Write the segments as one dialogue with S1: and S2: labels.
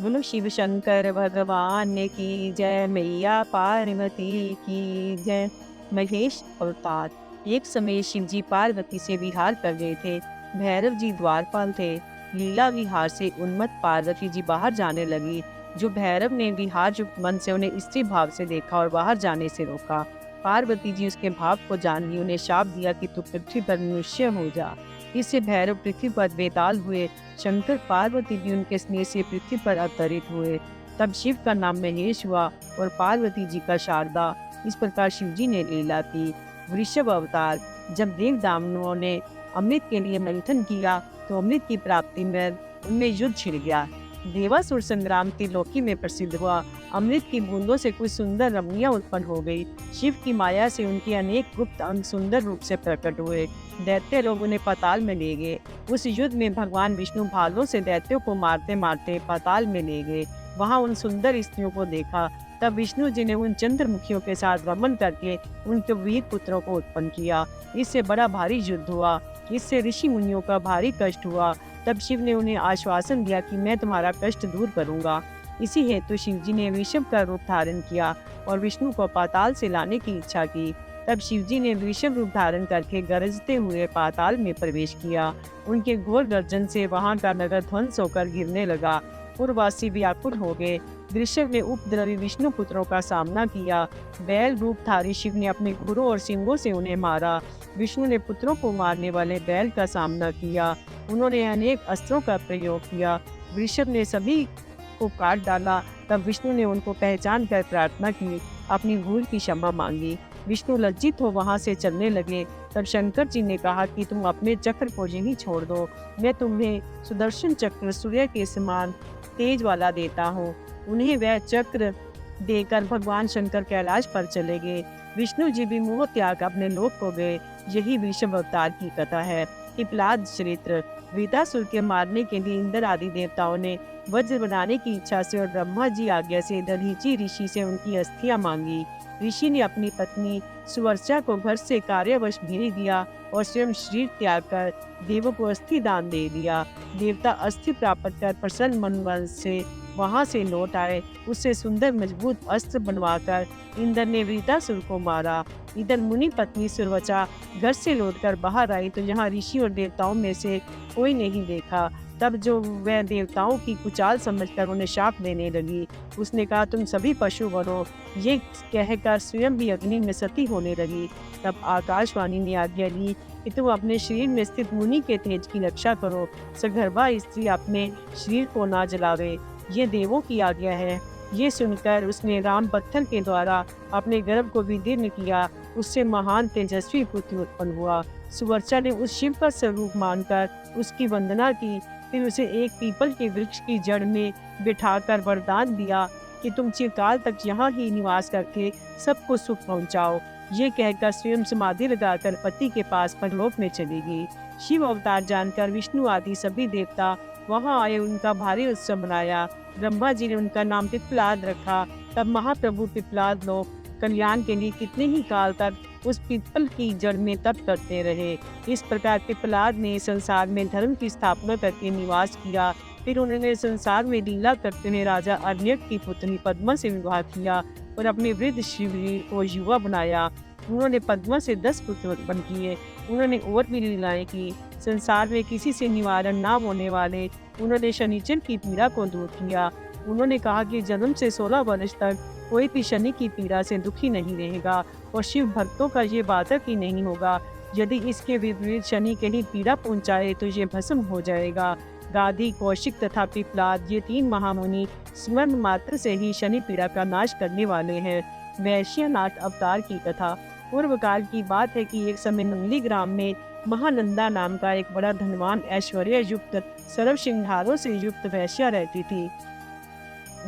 S1: बोलो शिव शंकर भगवान की जय, मैया पार्वती की जय। महेश अवतार। एक समय शिव जी पार्वती से विहार कर रहे थे। भैरव जी द्वारपाल थे। लीला विहार से उन्मत्त पार्वती जी बाहर जाने लगी। जो भैरव ने विहार युक्त मन से उन्हें स्त्री भाव से देखा और बाहर जाने से रोका। पार्वती जी उसके भाव को जान ली, उन्हें शाप दिया कि तू पृथ्वी पर मनुष्य हो जा। इससे भैरव पृथ्वी पर बेताल हुए। शंकर पार्वती भी उनके स्नेह से पृथ्वी पर अवतरित हुए। तब शिव का नाम महेश हुआ और पार्वती जी का शारदा। इस प्रकार शिव जी ने लीला की। वृषभ अवतार। जब देव दानवों ने अमृत के लिए मंथन किया तो अमृत की प्राप्ति में उनमें युद्ध छिड़ गया। देवासुर संग्राम त्रिलोकी में प्रसिद्ध हुआ। अमृत की बूंदों से कुछ सुंदर रमणियां उत्पन्न हो गई। शिव की माया से उनके अनेक गुप्त अंग सुंदर रूप से प्रकट हुए। दैत्य लोग उन्हें पाताल में ले गए। उस युद्ध में भगवान विष्णु भालों से दैत्यों को मारते मारते पाताल में ले गए। वहां उन सुंदर स्त्रियों को देखा। तब विष्णु जी ने उन चंद्रमुखियों के साथ रमन करके उनके वीर पुत्रों को उत्पन्न किया। इससे बड़ा भारी युद्ध हुआ। इससे ऋषि मुनियों का भारी कष्ट हुआ। तब शिव ने उन्हें आश्वासन दिया कि मैं तुम्हारा कष्ट दूर करूंगा। इसी हेतु शिव जी ने वृषभ का रूप धारण किया और विष्णु को पाताल से लाने की इच्छा की। तब शिवजी ने वृषभ रूप धारण करके गरजते हुए पाताल में प्रवेश किया। उनके घोर गर्जन से वहां का नगर ध्वंस होकर गिरने लगा। पुरवासी व्याकुल हो गए। वृषभ ने उपद्रवी विष्णु पुत्रों का सामना किया। बैल रूपधारी शिव ने अपने खुरों और सिंगों से उन्हें मारा। विष्णु ने पुत्रों को मारने वाले बैल का सामना किया। उन्होंने अनेक अस्त्रों का प्रयोग किया। वृषभ ने सभी को काट डाला। तब विष्णु ने उनको पहचान कर प्रार्थना की, अपनी भूल की क्षमा मांगी। विष्णु लज्जित हो वहां से चलने लगे। तब शंकर जी ने कहा कि तुम अपने चक्र को यहीं छोड़ दो। मैं तुम्हें सुदर्शन चक्र सूर्य के समान तेज वाला देता हूँ। उन्हें वह चक्र देकर भगवान शंकर कैलाश पर चले गए। विष्णु जी भी मोह त्याग अपने लोक को गए। यही वृषभ अवतार की कथा है। पिपलाद चरित्र। वृतासुर के मारने के लिए इंद्र आदि देवताओं ने वज्र बनाने की इच्छा से और ब्रह्मा जी आज्ञा से दधीचि ऋषि से उनकी अस्थियां मांगी। ऋषि ने अपनी पत्नी सुवर्चा को घर से कार्यवश भेज दिया और स्वयं शरीर त्याग कर देवों को अस्थि दान दे दिया। देवता अस्थि प्राप्त कर प्रसन्न मन से वहां से लौट आए। उससे सुंदर मजबूत अस्त्र बनवाकर इंद्र ने वृतासुर को मारा। इधर मुनि पत्नी सुरवचा घर से लौटकर बाहर आई तो यहाँ ऋषि और देवताओं में से कोई नहीं देखा। तब जो वह देवताओं की कुचाल समझकर उन्हें शाप देने लगी। उसने कहा, तुम सभी पशु बनो। ये कहकर स्वयं भी अग्नि में सती होने लगी। तब आकाशवाणी ने आज्ञा दी कि तुम अपने शरीर में स्थित मुनि के तेज की रक्षा करो। सगर्भा स्त्री अपने शरीर को ना जलावे, ये देवों की आज्ञा है। ये सुनकर उसने राम पत्थर के द्वारा अपने गर्भ को विदीर्ण किया। उससे महान तेजस्वी पुत्र उत्पन्न हुआ। सुवर्चा ने उस शिव का स्वरूप मानकर उसकी वंदना की। फिर उसे एक पीपल के वृक्ष की जड़ में बिठाकर वरदान दिया कि तुम चिरकाल तक यहाँ ही निवास करके सबको सुख पहुँचाओ। ये कहकर स्वयं समाधि लगाकर पति के पास परलोक में चली गई। शिव अवतार जानकर विष्णु आदि सभी देवता वहां आए, उनका भारी उत्सव मनाया। ब्रह्मा जी ने उनका नाम पिपलाद रखा। तब महाप्रभु पिपलाद लोग कल्याण के लिए कितने ही काल तक उस पीपल की जड़ में तप करते रहे। इस प्रकार पिपलाद ने संसार में धर्म की स्थापना करके निवास किया। फिर उन्होंने संसार में लीला करते हुए राजा अर्ण्यक की पुत्री पद्मा से विवाह किया और अपने वृद्ध शरीर को युवा बनाया। उन्होंने पद्मा से 10 पुत्र उत्पन्न किए। उन्होंने और भी लीलाएं की। संसार में किसी से निवारण ना होने वाले उन्होंने शनिचर की पीड़ा को दूर किया। उन्होंने कहा कि जन्म से 16 वर्ष तक कोई भी शनि की पीड़ा से दुखी नहीं रहेगा और शिव भक्तों का ये बाधक ही नहीं होगा। यदि इसके विपरीत शनि कहीं पीड़ा पहुंचाए तो ये भस्म हो जाएगा। गाधी, कौशिक तथा पिपलाद, ये 3 महामुनि स्मरण मात्र से ही शनि पीड़ा का नाश करने वाले हैं। वैश्यनाथ अवतार की कथा। पूर्व काल की बात है कि एक समय नंगली ग्राम में महानंदा नाम का एक बड़ा धनवान ऐश्वर्य युक्त सर्व श्रृंगारों से युक्त वैश्या रहती थी।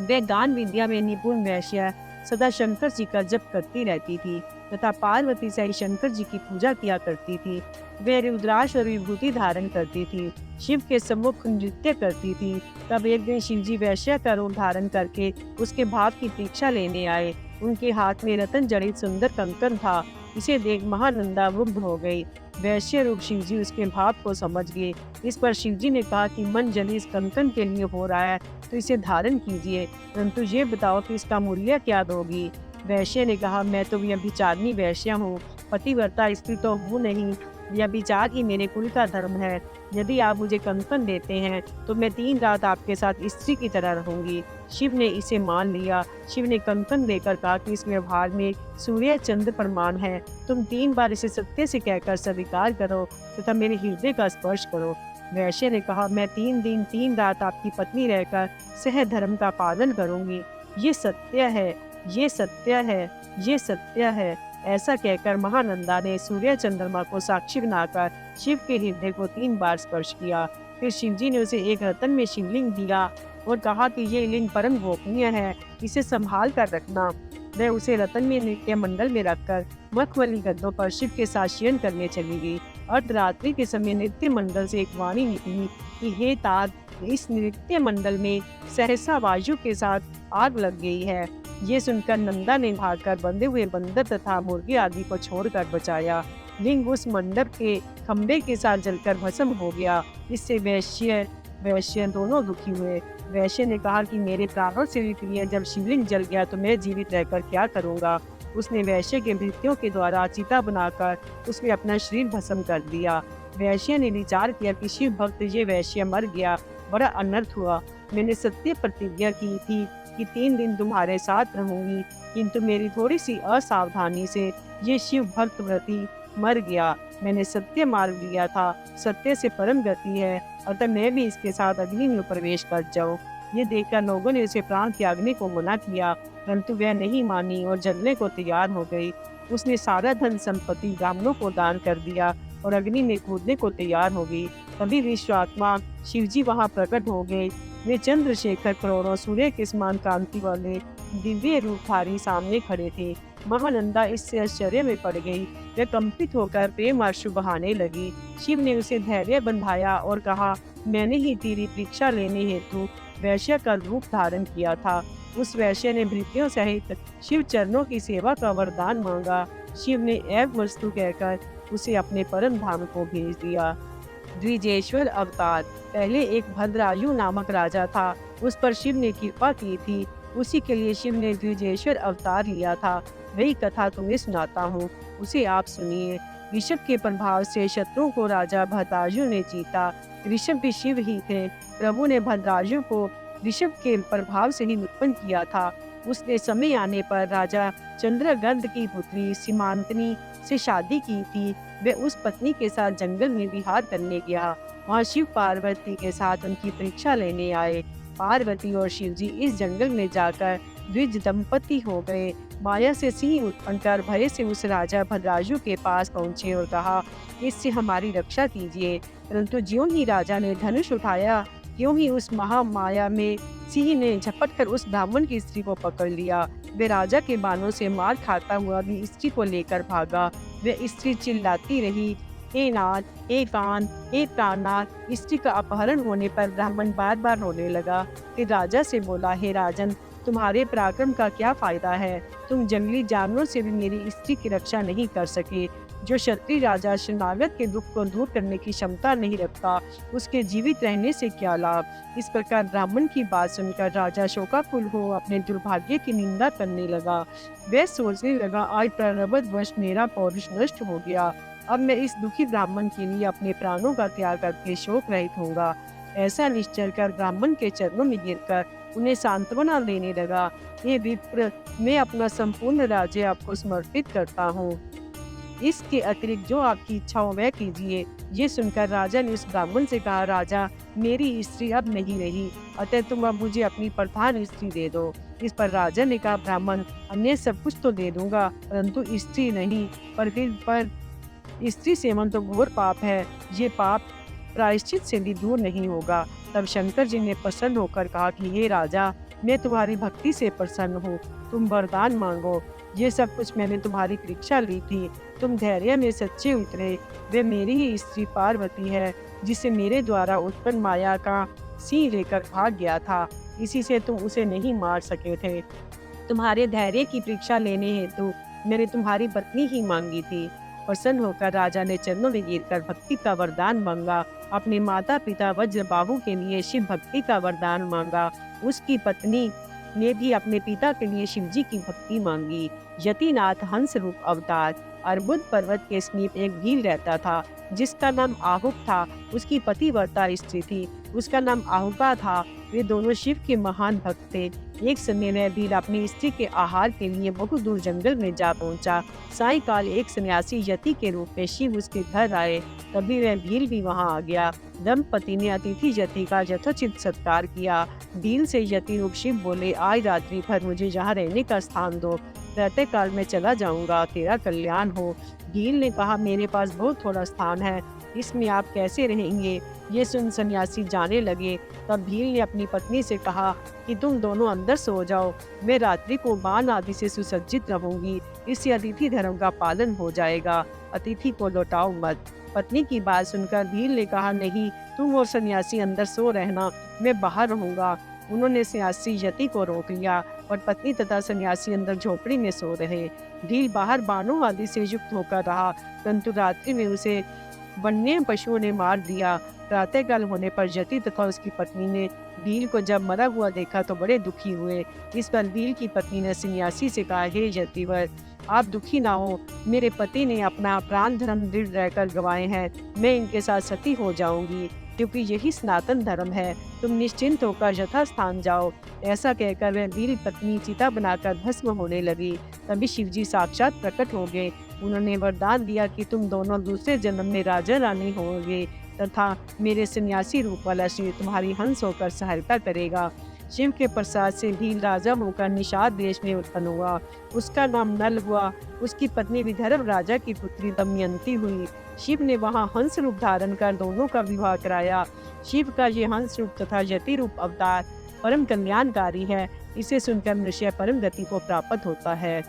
S1: वह गान विद्या में निपुण वैश्या सदा शंकर जी का जप करती रहती थी तथा पार्वती सहित शंकर जी की पूजा किया करती थी। वह रुद्राक्ष और विभूति धारण करती थी। शिव के सम्मुख नृत्य करती थी। तब एक दिन शिव जी वैश्या का रूप धारण करके उसके भाव की परीक्षा लेने आए। उनके हाथ में रतन जड़ित सुंदर कंकन था। इसे देख महानंदा मुग्ध हो गई। वैश्य रूप शिवजी उसके भाव को समझ गए। इस पर शिवजी ने कहा कि मन जल इस कंकन के लिए हो रहा है तो इसे धारण कीजिए, परंतु ये बताओ कि इसका मूल्य क्या दोगी। वैश्य ने कहा, मैं तो व्यभिचारिणी वैश्य हूँ, पतिव्रता स्त्री तो हूँ नहीं। व्यभिचार ही मेरे कुल का धर्म है। यदि आप मुझे कंकन देते हैं तो मैं 3 रात आपके साथ स्त्री की तरह रहूंगी। शिव ने इसे मान लिया। शिव ने कंकन देकर कहा कि इस व्यवहार में सूर्य चंद्र प्रमाण है। तुम 3 बार इसे सत्य से कहकर स्वीकार करो तथा मेरे हृदय का स्पर्श करो। वैश्य ने कहा, मैं 3 दिन 3 रात आपकी पत्नी रहकर सह धर्म का पालन करूंगी। ये सत्य है, ये सत्य है, ये सत्य है। ऐसा कहकर महानंदा ने सूर्य चंद्रमा को साक्षी बनाकर शिव के हृदय को 3 बार स्पर्श किया। फिर शिवजी ने उसे एक रत्न में शिवलिंग दिया और कहा कि ये लिंग परम गोपनीय है, इसे संभाल कर रखना। वह उसे रतन में नृत्य मंडल में रखकर मखमली गद्दों पर शिव के साथ शयन करने चली गई। अर्धरात्रि के समय नृत्य मंडल से एक वाणी निकली कि हे तात, इस नृत्य मंडल में सहसा वायु के साथ आग लग गई है। ये सुनकर नंदा ने भागकर बंधे हुए बंदर तथा मुर्गी आदि को छोड़कर बचाया। लिंग उस मंडप के खंबे के साथ जलकर भस्म हो गया। इससे वैश्य दोनों दुखी हुए। वैश्य ने कहा कि मेरे प्राणों से भी प्रिय जब शिवलिंग जल गया तो मैं जीवित रहकर क्या करूंगा। उसने वैश्य के मृत्यों के द्वारा चिता बनाकर उसमें अपना शरीर भस्म कर दिया। वैश्य ने विचार किया कि शिव भक्त ये वैश्य मर गया, बड़ा अनर्थ हुआ। मैंने सत्य प्रतिज्ञा की थी कि 3 दिन तुम्हारे साथ रहूंगी, किंतु मेरी थोड़ी सी असावधानी से ये शिव भक्त व्रती मर गया। मैंने सत्य मार्ग लिया था, सत्य से परम गति है, अतः मैं भी इसके साथ अग्नि में प्रवेश कर जाऊं। ये देखकर लोगों ने उसे प्राण त्यागने को मना किया, परंतु वह नहीं मानी और जलने को तैयार हो गई। उसने सारा धन संपत्ति ब्राह्मणों को दान कर दिया और अग्नि में कूदने को तैयार हो गई। तभी विश्वात्मा शिवजी वहां प्रकट हो गए। वे चंद्रशेखर करोड़ों सूर्य के समान कांति वाले दिव्य रूपधारी सामने खड़े थे। महानंदा इससे आश्चर्य में पड़ गई। वह कंपित होकर प्रेम आंसू बहाने लगी। शिव ने उसे धैर्य बंधाया और कहा, मैंने ही तेरी परीक्षा लेने हेतु वैश्य का रूप धारण किया था। उस वैश्य ने भृत्यों सहित शिव चरणों की सेवा का वरदान मांगा। शिव ने एव वस्तु कहकर उसे अपने परम धाम को भेज दिया। द्विजेश्वर अवतार। पहले एक भद्रायु नामक राजा था, उस पर शिव ने कृपा की थी। उसी के लिए शिव ने द्विजेश्वर अवतार लिया था। वही कथा तुम्हें सुनाता हूँ, उसे आप सुनिए। ऋषभ के प्रभाव से शत्रुओं को राजा भद्रायु ने जीता। ऋषभ भी शिव ही थे। प्रभु ने भद्रायु को ऋषभ के प्रभाव से ही उत्पन्न किया था। उसने समय आने पर राजा चंद्रगंध की पुत्री सीमांतनी से शादी की थी। वह उस पत्नी के साथ जंगल में विहार करने गया। वहाँ शिव पार्वती के साथ उनकी परीक्षा लेने आए। पार्वती और शिवजी इस जंगल में जाकर द्विज दंपति हो गए। माया से सिंह उत्पन्न कर भय से उस राजा भद्रायु के पास पहुँचे और कहा, इससे हमारी रक्षा कीजिए। परंतु ज्यों ही राजा ने धनुष उठाया, त्यों ही उस महामाया में सिंह ने झपट कर उस ब्राह्मण की स्त्री को पकड़ लिया। वे राजा के बाणों से मार खाता हुआ भी स्त्री को लेकर भागा। वह स्त्री चिल्लाती रही, हे नाथ, हे कान, हे प्राणनाथ। स्त्री का अपहरण होने पर ब्राह्मण बार बार रोने लगा। फिर राजा से बोला, हे राजन, तुम्हारे पराक्रम का क्या फायदा है? तुम जंगली जानवरों से भी मेरी स्त्री की रक्षा नहीं कर सके। जो क्षत्रिय राजा शरणागत के दुख को दूर करने की क्षमता नहीं रखता, उसके जीवित रहने से क्या लाभ। इस प्रकार ब्राह्मण की बात सुनकर राजा शोकाकुल हो अपने दुर्भाग्य की निंदा करने लगा। वह सोचने लगा, आज प्रारब्धवश मेरा पौरुष नष्ट हो गया। अब मैं इस दुखी ब्राह्मण के लिए अपने प्राणों का त्याग करके शोक रहित होऊंगा। ऐसा निश्चय कर ब्राह्मण के चरणों में गिरकर उन्हें सांत्वना देने लगा। हे विप्र, मैं अपना संपूर्ण राज्य आपको समर्पित करता हूँ। इसके अतिरिक्त जो आपकी इच्छा हो वह कीजिए। ये सुनकर राजा ने उस ब्राह्मण से कहा, राजा, मेरी स्त्री अब नहीं रही, अतः तुम अब मुझे अपनी प्रधान स्त्री दे दो। इस पर राजा ने कहा, ब्राह्मण, अन्य सब कुछ तो दे दूंगा, परंतु स्त्री नहीं। पर स्त्री सेवन तो घोर पाप है। ये पाप प्रायश्चित से भी दूर नहीं होगा। तब शंकर जी ने प्रसन्न होकर कहा कि हे राजा, मैं तुम्हारी भक्ति से प्रसन्न हूँ, तुम वरदान मांगो। ये सब कुछ मैंने तुम्हारी परीक्षा ली थी, तुम धैर्य में सच्चे उतरे। वे मेरी ही स्त्री पार्वती है, जिसे मेरे द्वारा उत्पन्न माया का सिंह लेकर भाग गया था। इसी से तुम उसे नहीं मार सके थे। तुम्हारे धैर्य की परीक्षा लेने हेतु मैंने तुम्हारी पत्नी ही मांगी थी। प्रसन्न होकर राजा ने चरणों में गिरकर भक्ति का वरदान मांगा। अपने माता पिता वज्रबाहु के लिए शिव भक्ति का वरदान मांगा। उसकी पत्नी ने भी अपने पिता के लिए शिव जी की भक्ति मांगी। यतिनाथ हंस रूप अवतार। अर्बुद पर्वत के समीप एक भील रहता था जिसका नाम आहुक था। उसकी पतिव्रता स्त्री थी, उसका नाम आहुका था। वे दोनों शिव के महान भक्त थे। एक समय वह भील अपनी स्त्री के आहार के लिए बहुत दूर जंगल में जा पहुंचा। सायंकाल एक सन्यासी यति के रूप में शिव उसके घर आए। तभी वह भील भी वहां आ गया। दंपति ने अतिथि यति का यथोचित सत्कार किया। भील से यति रूप शिव बोले, आज रात्रि भर मुझे यहाँ रहने का स्थान दो, प्रातः काल में चला जाऊंगा, तेरा कल्याण हो। भील ने कहा, मेरे पास बहुत थोड़ा स्थान है, इसमें आप कैसे रहेंगे? ये सुन सन्यासी जाने लगे। तब भील ने अपनी पत्नी से कहा कि तुम दोनों अंदर सो जाओ, मैं रात्रि को बाण आदि से सुसज्जित रहूंगी, इससे अतिथि धर्म का पालन हो जाएगा, अतिथि को लौटाओ मत। पत्नी की बात सुनकर भील ने कहा, नहीं, तुम और सन्यासी अंदर सो रहना, मैं बाहर रहूंगा। उन्होंने सन्यासी यति को रोक लिया और पत्नी तथा सन्यासी अंदर झोपड़ी में सो रहे। भील बाहर बाणों आदि से युक्त होकर रहा, परंतु रात्रि में उसे वन्य पशुओं ने मार दिया। प्रातःकाल होने पर यति तथा उसकी पत्नी ने भील को जब मरा हुआ देखा तो बड़े दुखी हुए। इस पर भील की पत्नी ने सन्यासी से कहा, हे यतिवर, आप दुखी ना हो, मेरे पति ने अपना प्राण धर्म दृढ़ रहकर गंवाए हैं, मैं इनके साथ सती हो जाऊंगी, क्योंकि यही सनातन धर्म है, तुम निश्चिंत होकर यथास्थान जाओ। ऐसा कहकर वह भील पत्नी चिता बनाकर भस्म होने लगी। तभी शिवजी साक्षात प्रकट हो गए। उन्होंने वरदान दिया कि तुम दोनों दूसरे जन्म में राजा रानी होंगे तथा मेरे सन्यासी रूप वाला शिव तुम्हारी हंस होकर सहायता करेगा। शिव के प्रसाद से भील राजा होकर निषाद देश में उत्पन्न हुआ। उसका नाम नल हुआ। उसकी पत्नी विदर्भ राजा की पुत्री दमयंती हुई। शिव ने वहां हंस रूप धारण कर दोनों का विवाह कराया। शिव का ये हंस रूप तथा यति रूप अवतार परम कल्याणकारी है। इसे सुनकर मनुष्य परम गति को प्राप्त होता है।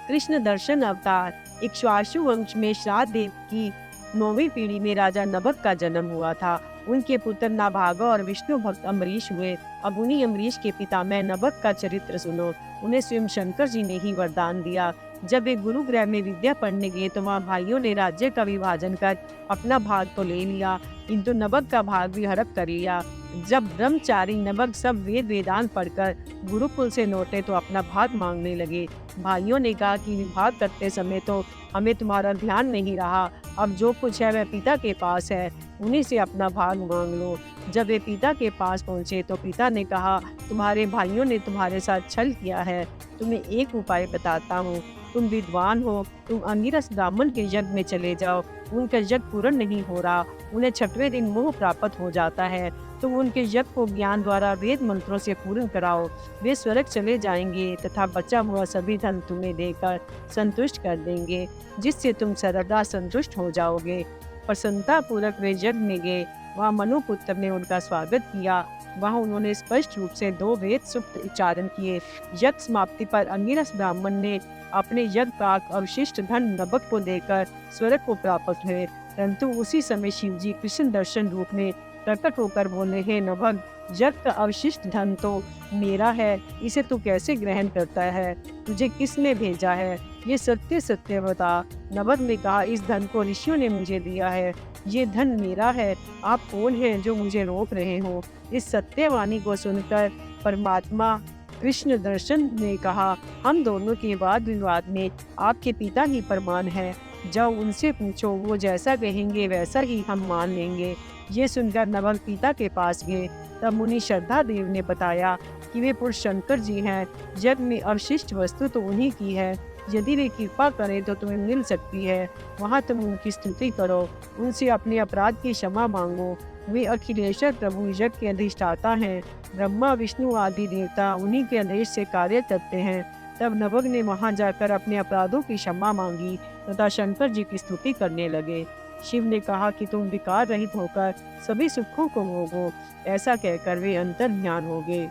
S1: कृष्ण दर्शन अवतार। इक्ष्वाकु वंश में श्राद्ध देव की 9वीं पीढ़ी में राजा नभग का जन्म हुआ था। उनके पुत्र नाभागा और विष्णु भक्त अम्बरीश हुए। अब उन्हीं अम्बरीश के पितामह नभग का चरित्र सुनो। उन्हें स्वयं शंकर जी ने ही वरदान दिया। जब वे गुरुगृह में विद्या पढ़ने गए तो वहाँ भाइयों ने राज्य का विभाजन कर अपना भाग तो ले लिया, किंतु नभग का भाग भी हड़प कर लिया। जब ब्रह्मचारी नभग सब वेदांत पढ़कर गुरुकुल से लौटे तो अपना भाग मांगने लगे। भाइयों ने कहा कि विभाग करते समय तो हमें तुम्हारा ध्यान नहीं रहा, अब जो कुछ है वह पिता के पास है, उन्हीं से अपना भाग मांग लो। जब वे पिता के पास पहुंचे तो पिता ने कहा, तुम्हारे भाइयों ने तुम्हारे साथ छल किया है, तुम्हें एक उपाय बताता हूँ। तुम विद्वान हो, तुम अंगिरस ब्राह्मण के यज्ञ में चले जाओ। उनका यज्ञ पूर्ण नहीं हो रहा, उन्हें 6वें दिन मोह प्राप्त हो जाता है। तुम उनके यज्ञ को ज्ञान द्वारा वेद मंत्रों से पूर्ण कराओ। वे स्वर्ग चले जाएंगे तथा बचा हुआ सभी धन तुम्हें देकर संतुष्ट कर देंगे, जिससे तुम सर्वदा संतुष्ट हो जाओगे। प्रसन्नता पूर्वक वे यज्ञ में गए। वहाँ मनुपुत्र ने उनका स्वागत किया। वहाँ उन्होंने स्पष्ट रूप से 2 वेद सूक्त उच्चारण किए। यज्ञ समाप्ति पर अंगिरस ब्राह्मण ने अपने यज्ञ का अवशिष्ट धन नभग को देकर स्वर्ग को प्राप्त हुए। परंतु उसी समय शिवजी कृष्ण दर्शन रूप में प्रकट होकर बोले, हे नभग, यज्ञ का अवशिष्ट धन तो मेरा है, इसे तू कैसे ग्रहण करता है? तुझे किसने भेजा है? ये सत्य सत्य बता। नभग ने कहा, इस धन को ऋषियों ने मुझे दिया है, ये धन मेरा है। आप कौन हैं जो मुझे रोक रहे हो? इस सत्यवाणी को सुनकर परमात्मा कृष्ण दर्शन ने कहा, हम दोनों के वाद विवाद में आपके पिता ही प्रमाण है। जाओ उनसे पूछो, वो जैसा कहेंगे वैसा ही हम मान लेंगे। ये सुनकर नभग पिता के पास गए। तब मुनि श्रद्धा देव ने बताया कि वे पुरुष शंकर जी हैं। यज्ञ में अवशिष्ट वस्तु तो उन्हीं की है, यदि वे कृपा करें तो तुम्हें मिल सकती है। वहाँ तुम उनकी स्तुति करो, उनसे अपने अपराध की क्षमा मांगो। वे अखिलेश्वर प्रभु यज्ञ के अधिष्ठाता हैं। ब्रह्मा विष्णु आदि देवता उन्हीं के आदेश से कार्य करते हैं। तब नभग ने वहां जाकर अपने अपराधों की क्षमा मांगी तथा शंकर जी की स्तुति करने लगे। शिव ने कहा कि तुम विकार रहित होकर सभी सुखों को भोगो। ऐसा कहकर वे अंतर्ध्यान हो गए।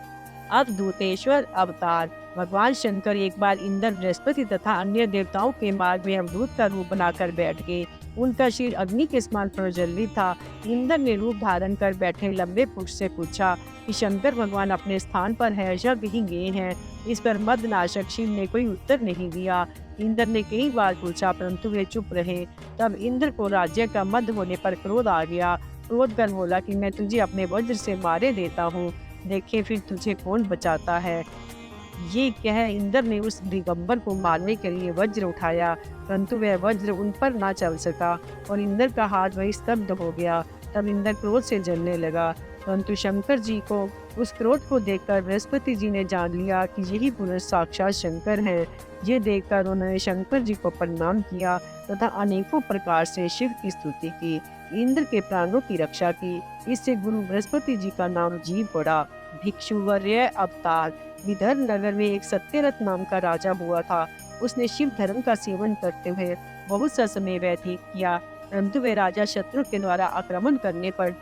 S1: अब दूतेश्वर अवतार। भगवान शंकर एक बार इंद्र, बृहस्पति तथा अन्य देवताओं के मार्ग में अवधूत का रूप बनाकर बैठ गए। उनका सिर अग्नि के समान प्रज्वलित था। इंद्र ने रूप धारण कर बैठे लंबे पुरुष से पूछा कि शंकर भगवान अपने स्थान पर है या कहीं गए हैं। इस पर मदनाशक शिव ने कोई उत्तर नहीं दिया। इंद्र ने कई बार पूछा परंतु वे चुप रहे। तब इंद्र को राज्य का मद होने पर क्रोध आ गया। क्रोध कर बोला कि मैं तुझे अपने वज्र से मारे देता हूँ, देखे फिर तुझे कौन बचाता है। ये कह इंद्र ने उस दिगंबर को मारने के लिए वज्र उठाया, परंतु वह वज्र उन पर ना चल सका और इंद्र का हाथ वही स्तब्ध हो गया। तब इंद्र क्रोध से जलने लगा, परंतु शंकर जी को उस क्रोध को देखकर बृहस्पति जी ने जान लिया कि यही पुरुष साक्षात शंकर हैं। ये देखकर उन्होंने शंकर जी को प्रणाम किया तथा अनेकों प्रकार से शिव की स्तुति की, इंद्र के प्राणों की रक्षा की। इससे गुरु बृहस्पति जी का नाम जीव पड़ा। भिक्षुवर्य अवतार। विदर्भ नगर में एक सत्यरथ नाम का राजा हुआ था। उसने शिव धर्म का सेवन करते हुए बहुत सा समय व्यतीत किया, परंतु वह राजा शत्रु के द्वारा आक्रमण करने पर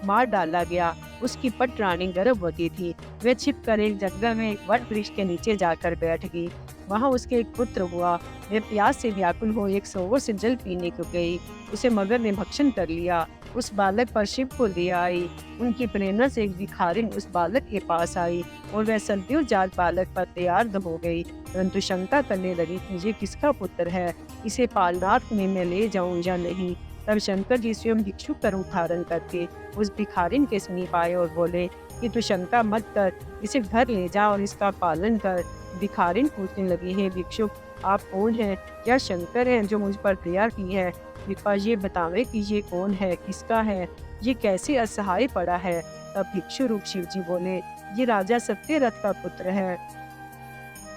S1: मार डाला गया। उसकी पट रानी गर्भवती थी। वह छिपकर एक जंगल में एक वट वृक्ष के नीचे जाकर बैठ गई। वहां उसके एक पुत्र हुआ। वह प्यास से व्याकुल हो एक सरोवर से जल पीने को गई। उसे मगर ने भक्षण कर लिया। उस बालक पर शिव को ले आई। उनकी प्रेरणा से एक भिखारिन उस बालक के पास आई और वह सद्यो जात बालक पर तैयार हो गई, परंतु शंका करने लगी कि ये किसका पुत्र है, इसे पालनाथ में मैं ले जाऊं या नहीं। तब शंकर जी स्वयं भिक्षु का रूप धारण करके उस भिखारिन के समीप आए और बोले कि तू शंका मत कर, इसे घर ले जा और इसका पालन कर। भिखारिन पूछने लगी, हे भिक्षुक, आप कौन हैं? क्या शंकर हैं जो मुझ पर दया की है? कृपा ये बतावे कि ये कौन है, किसका है, ये कैसे असहाय पड़ा है। तब भिक्षु रूप शिव जी बोले, ये राजा सत्यरथ का पुत्र है।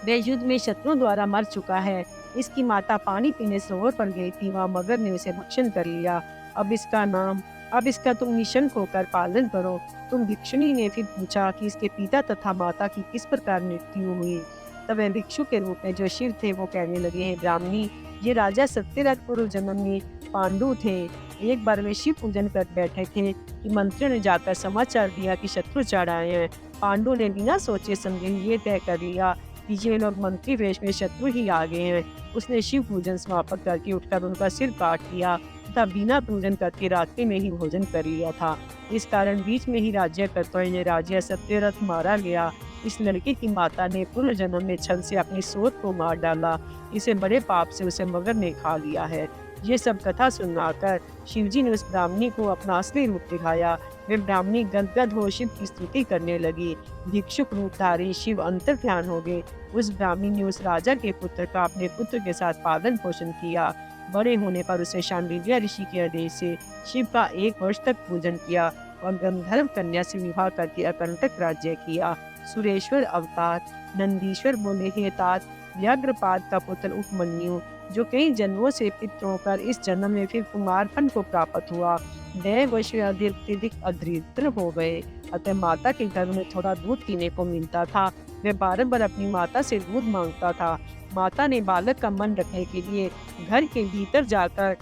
S1: वह युद्ध में शत्रुओं द्वारा मर चुका है। इसकी माता पानी पीने सरोवर पर गई थी, वहाँ मगर ने उसे भक्षण कर लिया। अब इसका तुम निशंक होकर पालन करो। तुम भिक्षुणी ने फिर पूछा कि इसके पिता तथा माता की किस प्रकार मृत्यु हुई। तब वह भिक्षु के रूप में जो शिव थे वो कहने लगे, हे ब्राह्मणी, ये राजा सत्यरथ पूर्व जन्म में पांडु थे। एक बार वे शिव पूजन कर बैठे थे कि मंत्री ने जाकर समाचार दिया कि शत्रु चढ़ आए हैं। पांडु ने बिना सोचे समझे ये तय कर लिया कि ये लोग मंत्री वेश में शत्रु ही आ गए हैं। उसने शिव पूजन समाप्त करके उठकर उनका सिर काट दिया तथा बिना पूजन करके रात्रि में ही भोजन कर लिया था। इस कारण बीच में ही राज्य करते हुए राजा सत्यरथ मारा गया। इस लड़के की माता ने पूर्व जन्म में छल से अपनी सोच को मार डाला। इसे बड़े पाप से उसे मगर ने खा लिया है। ये सब कथा सुनाकर शिवजी ने उस ब्राह्मणी को अपना असली रूप दिखाया। वे ब्राह्मणी गदगद हो शिव की स्तुति करने लगी। भिक्षुक रूपधारी शिव अंतर ध्यान हो गए। उस ब्राह्मणी ने उस राजा के पुत्र का अपने पुत्र के साथ पालन पोषण किया। बड़े होने पर उसे शांडिल्य ऋषि के आदेश से शिव का 1 वर्ष तक पूजन किया और गंधर्व कन्या से विवाह करके अकंटक राज्य किया। सुरेश्वर अवतार। नंदीश्वर बोले, हे तात, व्याघ्रपाद का पुत्र उपमन्यु जो कई जन्मों से पितृ होकर इस जन्म में फिर कुमारपन को प्राप्त हुआ, दैववश अत्यधिक अदरिद्र हो गए। अतः माता के घर में थोड़ा दूध पीने को मिलता था। वह बार अपनी माता से दूध मांगता था। माता ने बालक का मन रखने के लिए घर के भीतर जाकर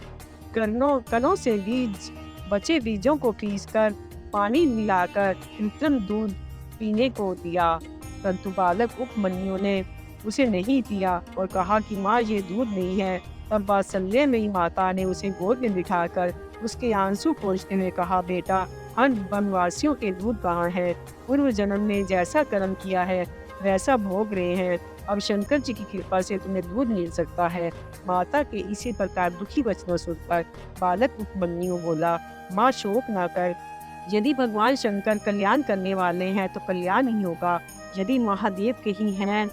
S1: कनों से बचे बीजों को पीसकर पानी मिलाकर कृत्रिम दूध पीने को दिया, परंतु बालक उपमन्यु ने उसे नहीं पिया और कहा कि माँ, ये दूध नहीं है। तब वात्सल्य में ही माता ने उसे गोद में बिठाकर उसके आंसू पोंछते हुए कहा, बेटा, हम वनवासियों के दूध कहाँ है? पूर्व जन्म में जैसा कर्म किया है वैसा भोग रहे हैं। अब शंकर जी की कृपा से तुम्हें दूध मिल सकता है। माता के इसी प्रकार दुखी वचनों सुनकर बालक उपमन्यु बोला, माँ, शोक ना कर। यदि भगवान शंकर कल्याण करने वाले हैं तो कल्याण ही होगा। यदि महादेव के ही हैं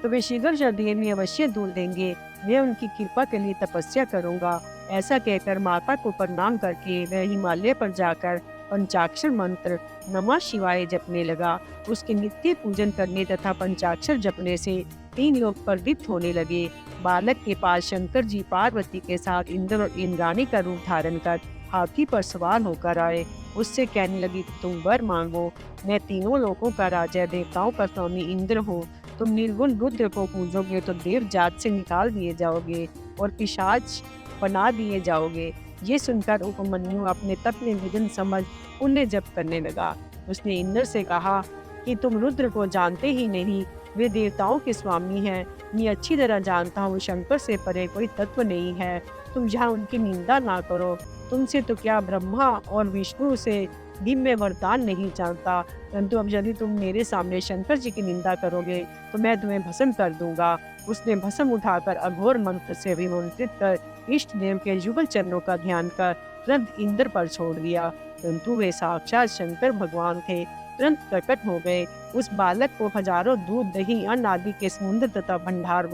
S1: तो वे शीघ्र शरीर में अवश्य दूध देंगे। मैं उनकी कृपा के लिए तपस्या करूंगा। ऐसा कहकर माता को प्रणाम करके वह हिमालय पर जाकर पंचाक्षर मंत्र नमः शिवाय जपने लगा। उसके नित्य पूजन करने तथा पंचाक्षर जपने से 3 लोग प्रदीप्त होने लगे। बालक के पास शंकर जी पार्वती के साथ इंद्र और इंद्राणी का रूप धारण कर हाथी पर सवार होकर आए। उससे कहने लगी, तुम वर मांगो। मैं तीनों लोकों का राजा, देवताओं का स्वामी इंद्र हूँ। तुम निर्गुण रुद्र को पूजोगे तो देव जात से निकाल दिए जाओगे और पिशाच बना दिए जाओगे। ये सुनकर उपमन्यु अपने तप में विघ्न समझ पुण्य जप करने लगा। उसने इंद्र से कहा कि तुम रुद्र को जानते ही नहीं, वे देवताओं के स्वामी हैं। मैं अच्छी तरह जानता हूँ शंकर से परे कोई तत्व नहीं है।
S2: तुम यहाँ उनकी निंदा ना करो। तुमसे तो क्या ब्रह्मा और विष्णु से भी मैं वरदान नहीं चाहता, परंतु अब यदि तुम मेरे सामने शंकर जी की निंदा करोगे तो मैं तुम्हें भस्म कर दूंगा। उसने भस्म उठाकर अघोर मंत्र से अभिमंत्रित कर इष्ट देव के युगल चरणों का ध्यान कर तुरंत इंद्र पर छोड़ दिया, परंतु वे साक्षात शंकर भगवान थे। तुरंत प्रकट हो गए। उस बालक को हजारों दूध दही अन्न आदि के समुद्र तथा भंडार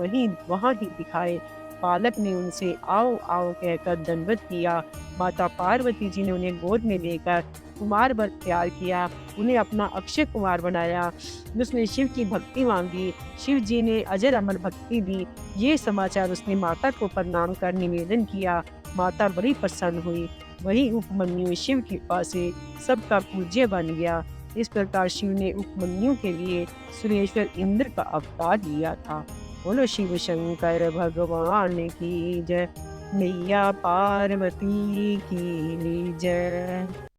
S2: वहां ही दिखाए। बालक ने उनसे आओ आओ कहकर दंडवत किया। माता पार्वती जी ने उन्हें गोद में लेकर कुमार वर तैयार किया, उन्हें अपना अक्षय कुमार बनाया। उसने शिव की भक्ति मांगी, शिव जी ने अजर अमर भक्ति दी। ये समाचार उसने माता को प्रणाम कर निवेदन किया। माता बड़ी प्रसन्न हुई। वही उपमन्यु शिव की कृपा से सबका पूज्य बन गया। इस प्रकार शिव ने उपमन्यु के लिए सुरेश्वर इंद्र का अवतार लिया था। बोलो शिव शंकर भगवान की जय, मैया पार्वती की जय।